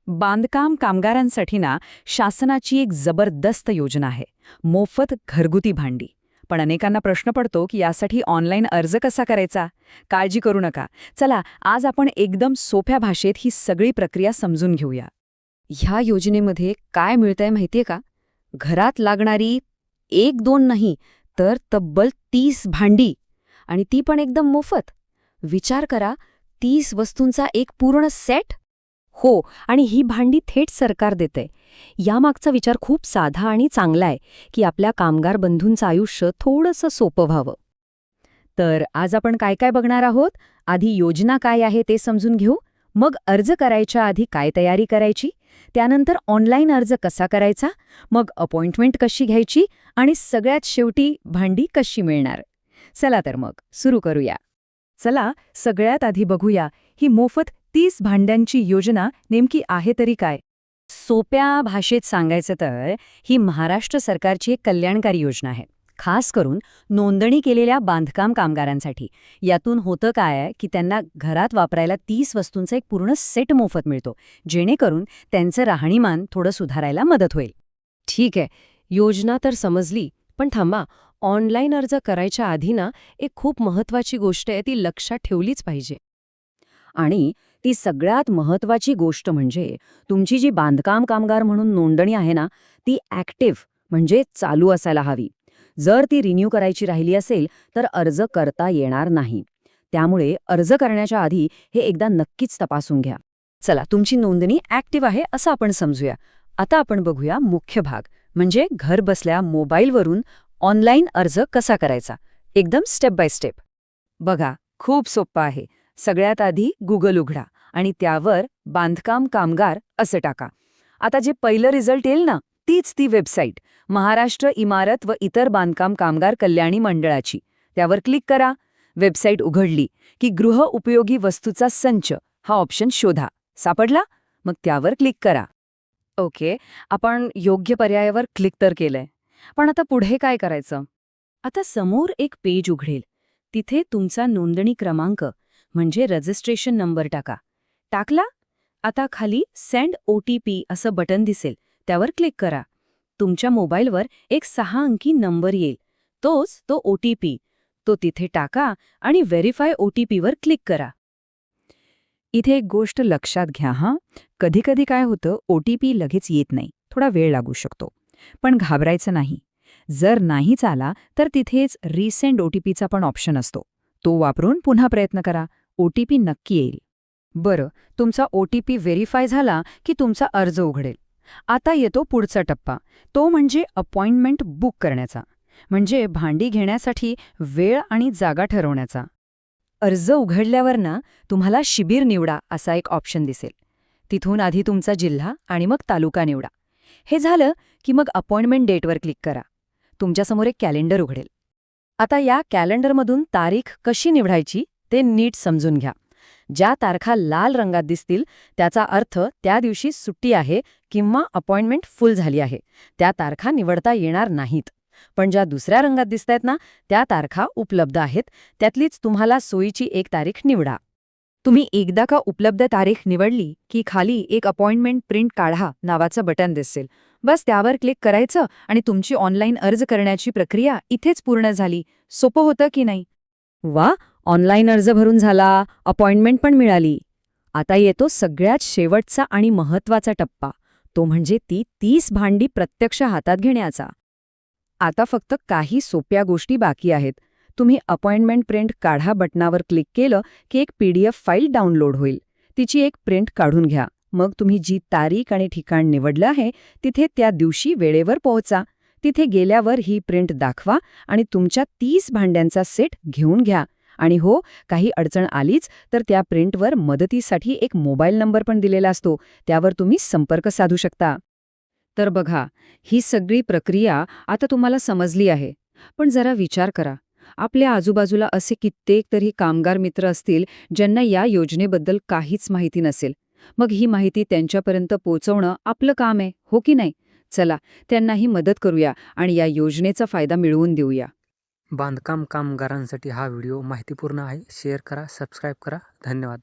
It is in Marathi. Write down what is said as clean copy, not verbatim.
बांधकाम कामगारांसाठी ना शासनाची एक जबरदस्त योजना आहे, मोफत घरगुती भांडी. पण अनेकांना प्रश्न पडतो की यासाठी ऑनलाईन अर्ज कसा करायचा. काळजी करू नका. चला आज आपण एकदम सोप्या भाषेत ही सगळी प्रक्रिया समजून घेऊया. ह्या योजनेमध्ये काय मिळतंय माहितीये का? घरात लागणारी एक दोन नाही तर तब्बल 30 भांडी, आणि ती पण एकदम मोफत. विचार करा, 30 वस्तूंचा एक पूर्ण सेट. हो, आणि ही भांडी थेट सरकार देतंय. यामागचा विचार खूप साधा आणि चांगला आहे की आपल्या कामगार बंधूंचं आयुष्य थोडंसं सोपं व्हावं. तर आज आपण काय काय बघणार आहोत. आधी योजना काय आहे ते समजून घेऊ, मग अर्ज करायच्या आधी काय तयारी करायची, त्यानंतर ऑनलाईन अर्ज कसा करायचा, मग अपॉइंटमेंट कशी घ्यायची, आणि सगळ्यात शेवटी भांडी कशी मिळणार. चला तर मग सुरू करूया. चला सगळ्यात आधी बघूया, ही मोफत 30 भांड्यांची योजना नेमकी आहे तरी काय. सोप्या भाषेत सांगायचं तर ही महाराष्ट्र सरकारची एक कल्याणकारी योजना आहे, खास करून नोंदणी केलेल्या बांधकाम कामगारांसाठी. यातून होतं काय आहे की त्यांना घरात वापरायला 30 वस्तूंचा एक पूर्ण सेट मोफत मिळतो, जेणेकरून त्यांचं राहणीमान थोडं सुधारायला मदत होईल. ठीक आहे, योजना तर समजली, पण थांबा, ऑनलाईन अर्ज करायच्या आधी ना एक खूप महत्वाची गोष्ट आहे, ती लक्षात ठेवलीच पाहिजे. आणि ती सगळ्यात महत्त्वाची गोष्ट म्हणजे तुमची जी बांधकाम कामगार म्हणून नोंदणी आहे ना, ती ॲक्टिव्ह म्हणजे चालू असायला हवी. जर ती रिन्यू करायची राहिली असेल तर अर्ज करता येणार नाही. त्यामुळे अर्ज करण्याच्या आधी हे एकदा नक्कीच तपासून घ्या. चला, तुमची नोंदणी ॲक्टिव्ह आहे असं आपण समजूया. आता आपण बघूया मुख्य भाग, म्हणजे घर बसल्या मोबाईलवरून ऑनलाईन अर्ज कसा करायचा, एकदम स्टेप बाय स्टेप. बघा, खूप सोपं आहे. सगळ्यात आधी गुगल उघडा आणि त्यावर बांधकाम कामगार असं टाका. आता जे पहिलं रिझल्ट येईल ना, तीच ती वेबसाईट, महाराष्ट्र इमारत व इतर बांधकाम कामगार कल्याणी मंडळाची. त्यावर क्लिक करा. वेबसाईट उघडली की गृह उपयोगी वस्तूचा संच हा ऑप्शन शोधा. सापडला? मग त्यावर क्लिक करा. ओके, आपण योग्य पर्यायावर क्लिक तर केलंय. पण आता पुढे काय करायचं. आता समोर एक पेज उघडेल. तिथे तुमचा नोंदणी क्रमांक म्हणजे रजिस्ट्रेशन नंबर टाका. टाकला? आता खाली सेंड OTP असं बटन दिसेल, त्यावर क्लिक करा. तुमच्या मोबाईलवर एक 6 अंकी नंबर येईल, तोच तो OTP. तो तिथे टाका आणि व्हेरीफाय OTP वर क्लिक करा. इथे एक गोष्ट लक्षात घ्या हां, कधीकधी काय होतं, OTP लगेच येत नाही, थोडा वेळ लागू शकतो. पण घाबरायचं नाही. जर नाहीच आला तर तिथेच रिसेंड OTPचा पण ऑप्शन असतो. तो वापरून पुन्हा प्रयत्न करा. OTP नक्की येईल. बरं, तुमचा OTP व्हेरीफाय झाला की तुमचा अर्ज उघडेल. आता येतो पुढचा टप्पा, तो म्हणजे अपॉइंटमेंट बुक करण्याचा, म्हणजे भांडी घेण्यासाठी वेळ आणि जागा ठरवण्याचा. अर्ज उघडल्यावर ना तुम्हाला शिबिर निवडा असा एक ऑप्शन दिसेल. तिथून आधी तुमचा जिल्हा आणि मग तालुका निवडा. हे झालं की मग अपॉइंटमेंट डेटवर क्लिक करा. तुमच्यासमोर एक कॅलेंडर उघडेल. आता या कॅलेंडरमधून तारीख कशी निवडायची ते नीट समजून घ्या. ज्या तारखा लाल रंगात दिसतील त्याचा अर्थ त्या दिवशी सुट्टी आहे किंवा अपॉइंटमेंट फुल झाली आहे. त्या तारखा निवडता येणार नाहीत. पण ज्या दुसऱ्या रंगात दिसतायत ना, त्या तारखा उपलब्ध आहेत. त्यातलीच तुम्हाला सोयीची एक तारीख निवडा. तुम्ही एकदा का उपलब्ध तारीख निवडली की खाली एक अपॉइंटमेंट प्रिंट काढा नावाचं बटन दिसेल. बस त्यावर क्लिक करायचं आणि तुमची ऑनलाईन अर्ज करण्याची प्रक्रिया इथेच पूर्ण झाली. सोपं होतं की नाही? वा, ऑनलाईन अर्ज भरून झाला, अपॉइंटमेंट पण मिळाली. आता येतो सगळ्यात शेवटचा आणि महत्त्वाचा टप्पा, तो म्हणजे ती 30 भांडी प्रत्यक्ष हातात घेण्याचा. आता फक्त काही सोप्या गोष्टी बाकी आहेत. तुम्ही अपॉइंटमेंट प्रिंट काढा बटनावर क्लिक केलं की एक PDF फाईल डाउनलोड होईल. तिची एक प्रिंट काढून घ्या. मग तुम्ही जी तारीख आणि ठिकाण निवडलं आहे तिथे त्या दिवशी वेळेवर पोहोचा. तिथे गेल्यावर ही प्रिंट दाखवा आणि तुमच्या 30 भांड्यांचा सेट घेऊन घ्या. आणि हो, काही अडचण आलीच तर त्या प्रिंटवर मदतीसाठी एक मोबाईल नंबर पण दिलेला असतो, त्यावर तुम्ही संपर्क साधू शकता. तर बघा, ही सगळी प्रक्रिया आता तुम्हाला समजली आहे. पण जरा विचार करा, आपल्या आजूबाजूला असे कित्येक तरी कामगार मित्र असतील ज्यांना या योजनेबद्दल काहीच माहिती नसेल. मग ही माहिती त्यांच्यापर्यंत पोहोचवणं आपलं काम आहे, हो की नाही? चला, त्यांनाही मदत करूया आणि या योजनेचा फायदा मिळवून देऊया. बांधकाम कामगारांसाठी हा व्हिडिओ माहितीपूर्ण आहे. शेअर करा, सबस्क्राईब करा. धन्यवाद.